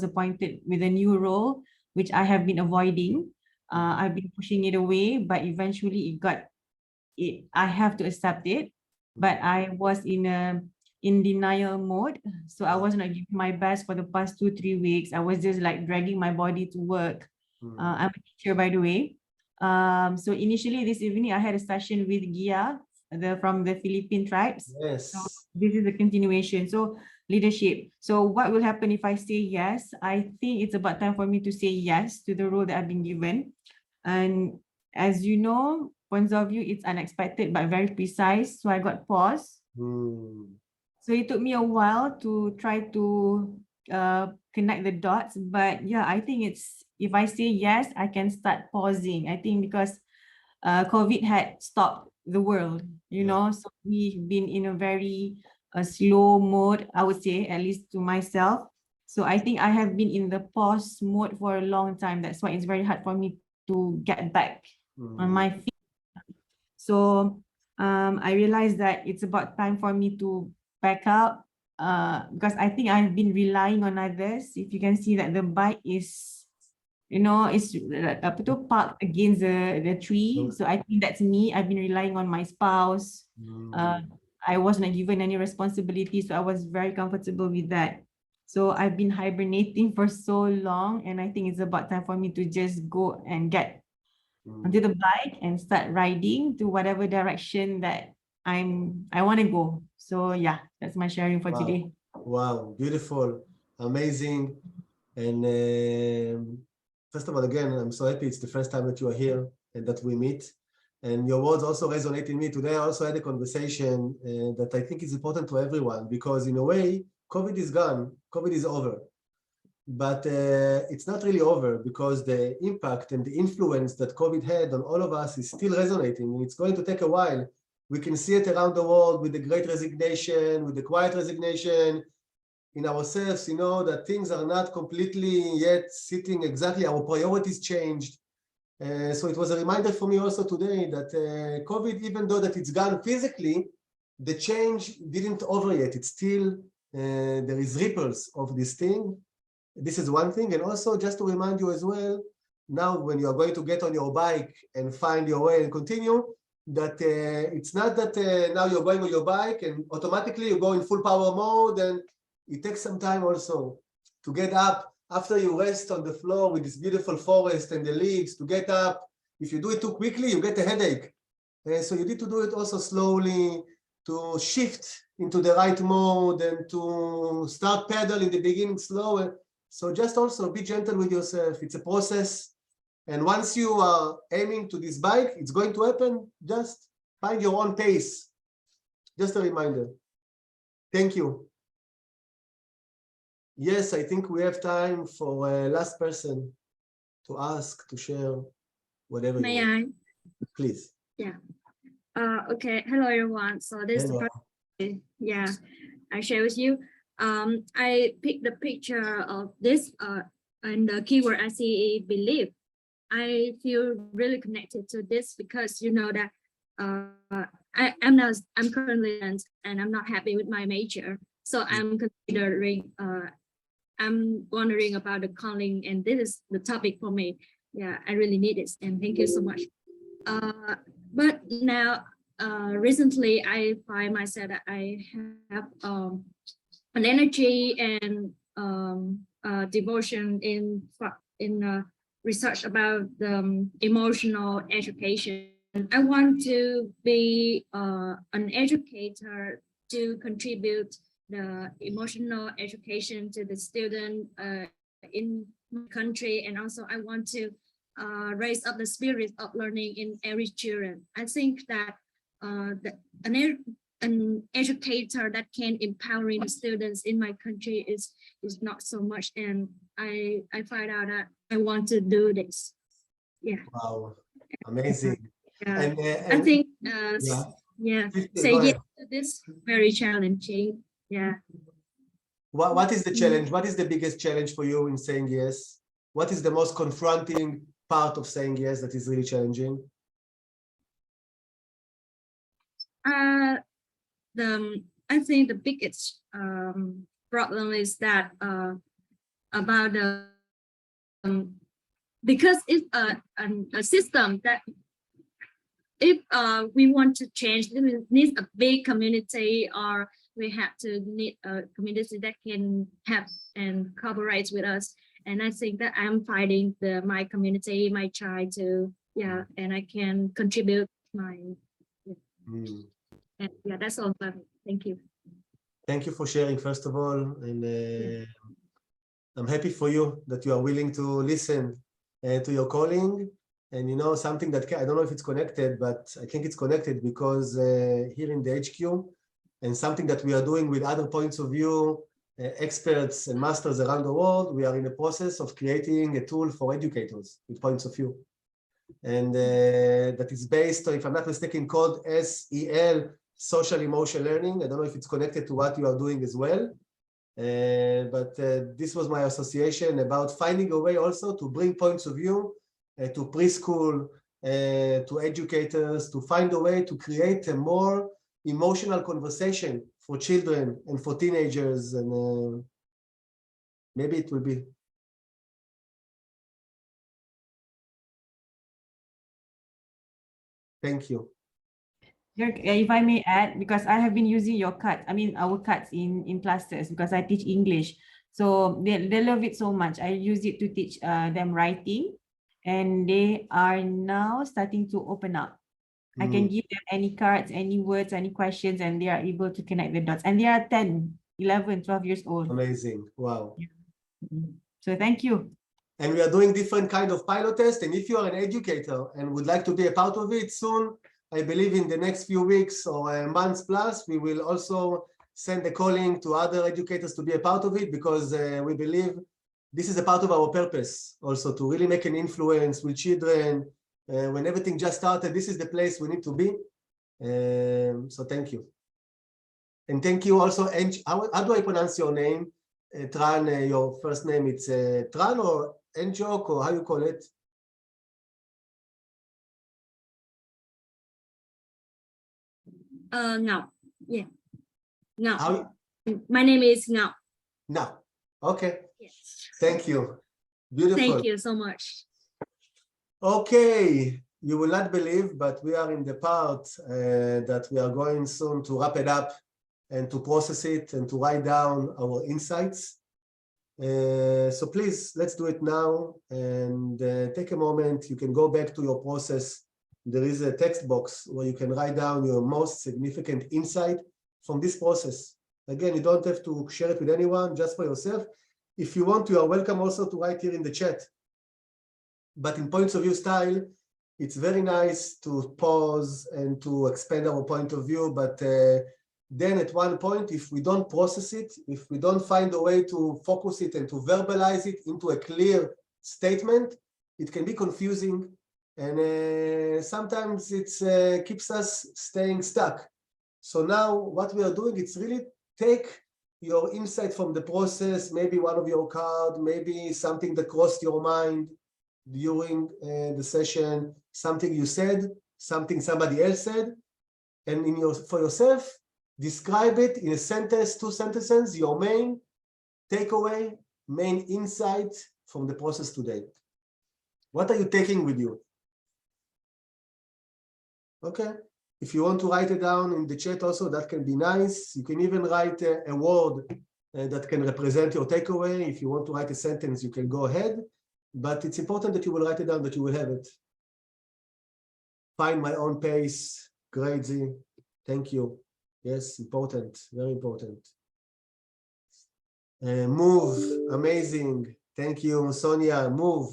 appointed with a new role, which I have been avoiding. I've been pushing it away, but eventually I have to accept it. But I was in denial mode. So I was not giving my best for the past 2-3 weeks. I was just like dragging my body to work. I'm a teacher, by the way. So initially this evening, I had a session with Gia from the Philippine tribes. Yes. So this is a continuation. So leadership. So what will happen if I say yes? I think it's about time for me to say yes to the role that I've been given. And as you know, points of view, it's unexpected but very precise. So I got paused. So it took me a while to try to connect the dots. But yeah, I think if I say yes, I can start pausing. I think because COVID had stopped the world, you know, so we've been in a very slow mode, I would say, at least to myself. So I think I have been in the pause mode for a long time. That's why it's very hard for me to get back on my feet. So I realized that it's about time for me to back up because I think I've been relying on others. If you can see that the bike is it's apa tu, parked against the tree. So I think that's me. I've been relying on my spouse. I was not given any responsibility, so I was very comfortable with that. So I've been hibernating for so long, and I think it's about time for me to just go and get onto the bike and start riding to whatever direction that I want to go. So yeah, that's my sharing for today. Wow, beautiful, amazing. And first of all, again, I'm so happy it's the first time that you are here and that we meet. And your words also resonate in me. Today, I also had a conversation that I think is important to everyone, because in a way, COVID is gone, COVID is over. But it's not really over, because the impact and the influence that COVID had on all of us is still resonating, and it's going to take a while. We can see it around the world with the great resignation, with the quiet resignation, in ourselves, that things are not completely yet sitting exactly, our priorities changed. So it was a reminder for me also today that COVID, even though that it's gone physically, the change didn't over yet. It's still, there is ripples of this thing. This is one thing. And also just to remind you as well, now when you are going to get on your bike and find your way and continue, that it's not that now you're going on your bike and automatically you go in full power mode, and it takes some time also to get up after you rest on the floor with this beautiful forest and the leaves, to get up. If you do it too quickly, you get a headache. So you need to do it also slowly, to shift into the right mode and to start pedal in the beginning slower. So just also be gentle with yourself. It's a process. And once you are aiming to this bike, it's going to happen. Just find your own pace. Just a reminder. Thank you. Yes, I think we have time for a last person to ask, to share, whatever. May I? Please. Yeah. Okay. Hello, everyone. So this is the first, yeah, I share with you. I picked the picture of this and the keyword I see belief. I feel really connected to this because that I'm currently and I'm not happy with my major. So I'm considering I'm wondering about the calling, and this is the topic for me. Yeah, I really need it, and thank you so much. But now, recently, I find myself that I have an energy and devotion in research about the emotional education. I want to be an educator to contribute the emotional education to the student in my country, and also I want to raise up the spirit of learning in every children. I think that an educator that can empower the students in my country is not so much, and I find out that I want to do this. Yeah. Wow, amazing. Yeah. And I think yeah. say yes to this very challenging. Yeah. What is the challenge? What is the biggest challenge for you in saying yes? What is the most confronting part of saying yes that is really challenging? I think the biggest problem is that about the because it's a system that if we want to change, we need a big community, or we have to need a community that can help and cooperate with us. And I think that I'm finding my community, my tribe to, and I can contribute my, and that's all. Thank you. Thank you for sharing, first of all. And I'm happy for you that you are willing to listen to your calling. And something that, I don't know if it's connected, but I think it's connected because here in the HQ, and something that we are doing with other points of view, experts and masters around the world, we are in the process of creating a tool for educators with points of view. And that is based on, if I'm not mistaken, called SEL, Social Emotional Learning. I don't know if it's connected to what you are doing as well. But this was my association about finding a way also to bring points of view to preschool, to educators, to find a way to create a more emotional conversation for children and for teenagers. And maybe it will be Thank you. If I may add, because I have been using your cards, I mean our cards in classes because I teach English. So they love it so much. I use it to teach them writing, and they are now starting to open up. I can give them any cards, any words, any questions, and they are able to connect the dots. And they are 10, 11, 12 years old. Amazing. Wow. So thank you. And we are doing different kind of pilot tests. And if you are an educator and would like to be a part of it soon, I believe in the next few weeks or months plus, we will also send a calling to other educators to be a part of it, because we believe this is a part of our purpose also, to really make an influence with children. When everything just started, this is the place we need to be. So thank you. And thank you also, how do I pronounce your name? Tran, your first name, it's Tran or Enjok, or how you call it? Now, yeah, now. How? My name is Now. Now, okay. Yes. Thank you. Beautiful. Thank you so much. Okay, you will not believe, but we are in the part that we are going soon to wrap it up and to process it and to write down our insights. So please, let's do it now and take a moment. You can go back to your process. There is a text box where you can write down your most significant insight from this process. Again, you don't have to share it with anyone, just for yourself. If you want to, you are welcome also to write here in the chat. But in points of view style, it's very nice to pause and to expand our point of view. But then at one point, if we don't process it, if we don't find a way to focus it and to verbalize it into a clear statement, it can be confusing. And sometimes it keeps us staying stuck. So now what we are doing, it's really take your insight from the process, maybe one of your cards, maybe something that crossed your mind during the session, something you said, something somebody else said, and for yourself, describe it in a sentence, 2 sentences, your main takeaway, main insight from the process today. What are you taking with you? Okay. If you want to write it down in the chat also, that can be nice. You can even write a word that can represent your takeaway. If you want to write a sentence, you can go ahead. But it's important that you will write it down, that you will have it. Find my own pace. Great, Z. Thank you. Yes, important. Very important. Move. Amazing. Thank you, Sonia. Move.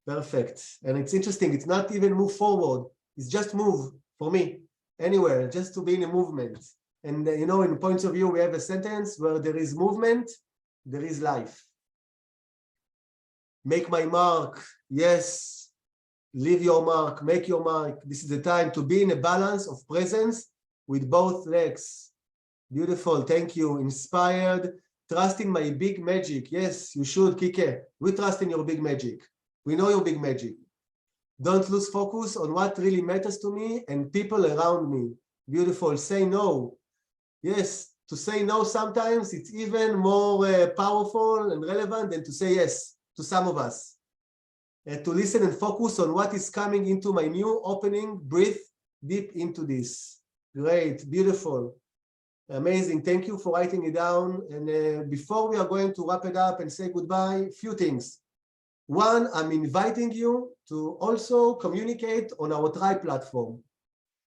Perfect. And it's interesting. It's not even move forward. It's just move. For me, anywhere, just to be in a movement. And you know, in points of view, we have a sentence where there is movement, there is life. Make my mark. Yes. Leave your mark, make your mark. This is the time to be in a balance of presence with both legs. Beautiful. Thank you. Inspired. Trust in my big magic. Yes, you should, Kike. We trust in your big magic. We know your big magic. Don't lose focus on what really matters to me and people around me. Beautiful. Say no. Yes, to say no sometimes it's even more powerful and relevant than to say yes to some of us. To listen and focus on what is coming into my new opening. Breathe deep into this. Great. Beautiful. Amazing. Thank you for writing it down. And before we are going to wrap it up and say goodbye, a few things. One, I'm inviting you to also communicate on our Tribe platform.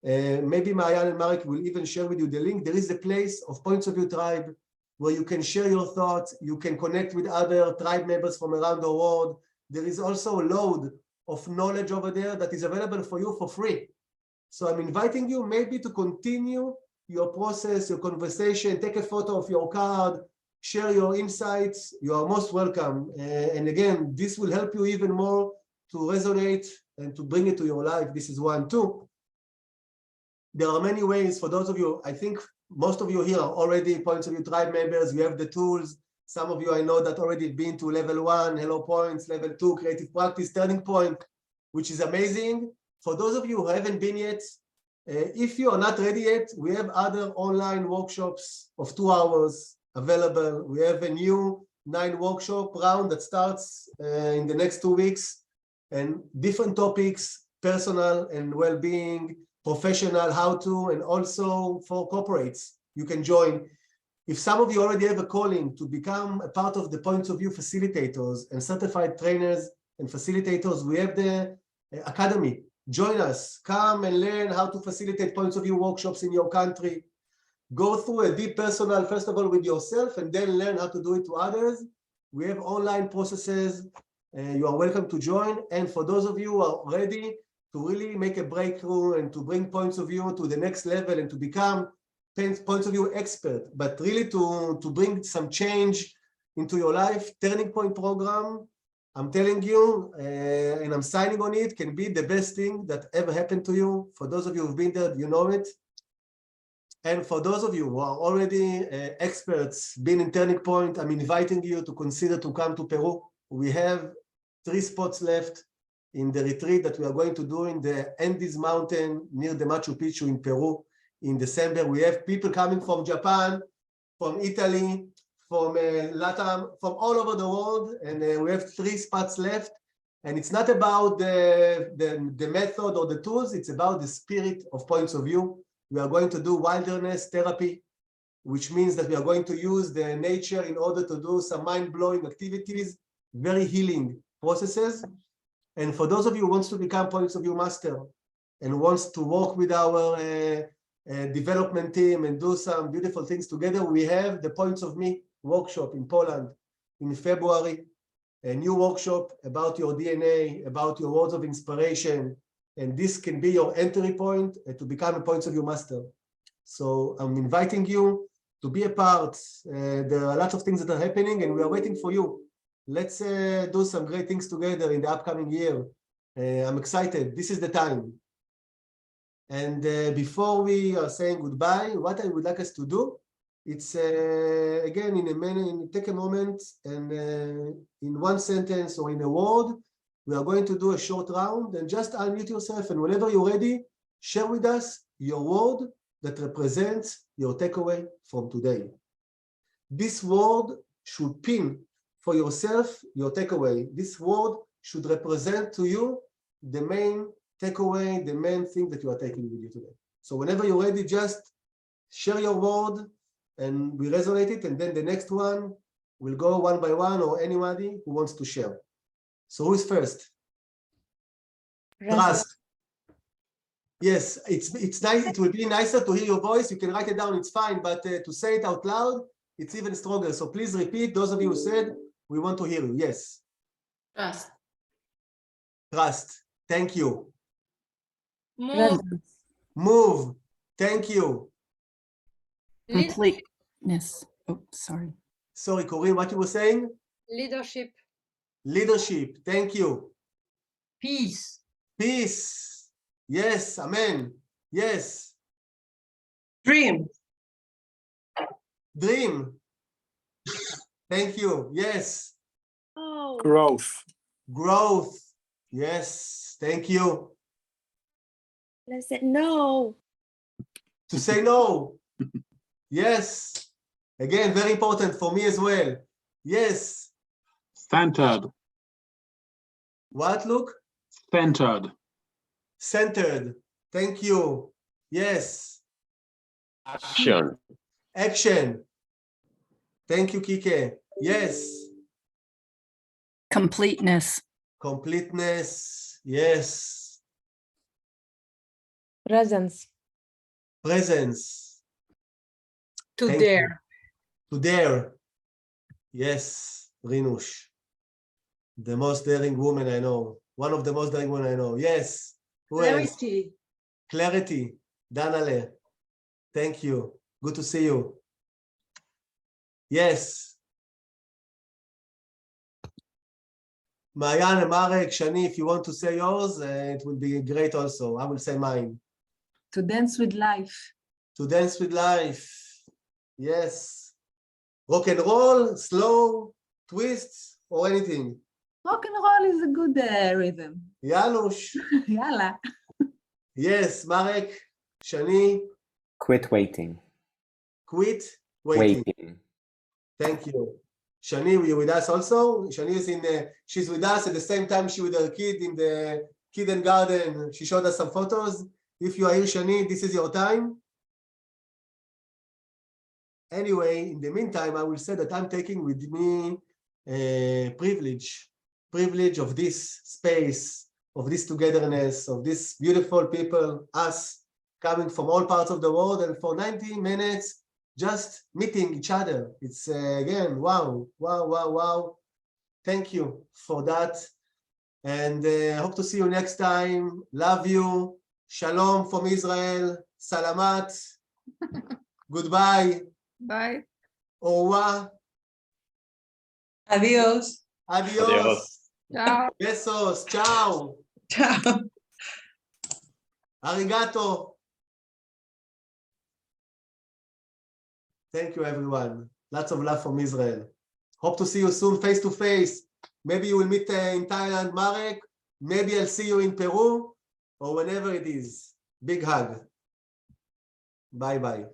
Maybe Marianne and Marek will even share with you the link. There is a place of Points of View Tribe where you can share your thoughts. You can connect with other Tribe members from around the world. There is also a load of knowledge over there that is available for you for free. So I'm inviting you maybe to continue your process, your conversation, take a photo of your card, share your insights. You are most welcome. And again, this will help you even more to resonate and to bring it to your life. This is one. Two, there are many ways for those of you, I think most of you here are already Points of View Tribe members. You have the tools. Some of you I know that already been to level 1, Hello Points, level 2, Creative Practice, Turning Point, which is amazing. For those of you who haven't been yet, if you are not ready yet, we have other online workshops of 2 hours available. We have a new 9 workshop round that starts in the next 2 weeks, and different topics, personal and well-being, professional how-to, and also for corporates. You can join. If some of you already have a calling to become a part of the points of view facilitators and certified trainers and facilitators, we have the academy. Join us. Come and learn how to facilitate points of view workshops in your country. Go through a deep personal, first of all, with yourself, and then learn how to do it to others. We have online processes. You are welcome to join. And for those of you who are ready to really make a breakthrough and to bring points of view to the next level and to become points of view expert, but really to bring some change into your life, Turning Point program, I'm telling you, and I'm signing on it, can be the best thing that ever happened to you. For those of you who've been there, you know it. And for those of you who are already experts, been in Turning Point, I'm inviting you to consider to come to Peru. We have 3 spots left in the retreat that we are going to do in the Andes Mountain near the Machu Picchu in Peru in December. We have people coming from Japan, from Italy, from Latam, from all over the world, and we have 3 spots left. And it's not about the method or the tools, it's about the spirit of points of view. We are going to do wilderness therapy, which means that we are going to use the nature in order to do some mind-blowing activities, very healing processes. And for those of you who wants to become points of view master and wants to work with our development team and do some beautiful things together, we have the Points of Me workshop in Poland in February, a new workshop about your DNA, about your words of inspiration, and this can be your entry point to become a Points of View master. So I'm inviting you to be a part. There are a lot of things that are happening and we are waiting for you. Let's do some great things together in the upcoming year. I'm excited. This is the time. And before we are saying goodbye, what I would like us to do, it's again, take a moment and in one sentence or in a word, we are going to do a short round and just unmute yourself. And whenever you're ready, share with us your word that represents your takeaway from today. This word should pin for yourself your takeaway. This word should represent to you the main takeaway, the main thing that you are taking with you today. So whenever you're ready, just share your word and we resonate it. And then the next one will go one by one or anybody who wants to share. So who is first? Trust. Yes, it's nice. It will be nicer to hear your voice. You can write it down, it's fine. But to say it out loud, it's even stronger. So please repeat. Those of you who said, we want to hear you. Yes. Trust. Trust. Thank you. Move. Move. Thank you. Completeness. Oh, sorry. Sorry, Corinne, what you were saying? Leadership. Leadership. Thank you. Peace. Peace. Yes. Amen. Yes. Dream. Dream. Thank you. Yes. Oh. Growth. Growth. Yes. Thank you. Let's say no. To say no. Yes. Again, very important for me as well. Yes. Centered. What, Luke? Centered. Centered. Thank you. Yes. Action. Action. Thank you, Kike. Yes. Completeness. Completeness. Yes. Presence. Presence. To Thank dare. To dare. Yes. Rinush. The most daring woman I know. One of the most daring women I know. Yes. Who else? Clarity. Clarity. Danale. Thank you. Good to see you. Yes. Mayan and Marek, Shani, if you want to say yours, it will be great also. I will say mine. To dance with life. To dance with life. Yes. Rock and roll, slow, twists, or anything. Rock and roll is a good rhythm. Janusz. Yalla. Yes, Marek, Shani. Quit waiting. Quit waiting. Thank you. Shani, were you with us also? Shani is she's with us at the same time she with her kid in the Kid Garden, she showed us some photos. If you are here, Shani, this is your time. Anyway, in the meantime, I will say that I'm taking with me privilege of this space, of this togetherness, of this beautiful people, us, coming from all parts of the world, and for 90 minutes, just meeting each other. It's again, wow, wow, wow, wow. Thank you for that. And I hope to see you next time. Love you. Shalom from Israel. Salamat. Goodbye. Bye. Au revoir. Adiós. Adios. Adios. Ciao. Besos. Ciao. Chao. Arigato. Thank you, everyone. Lots of love from Israel. Hope to see you soon face to face. Maybe you will meet in Thailand, Marek. Maybe I'll see you in Peru or whenever it is. Big hug. Bye-bye.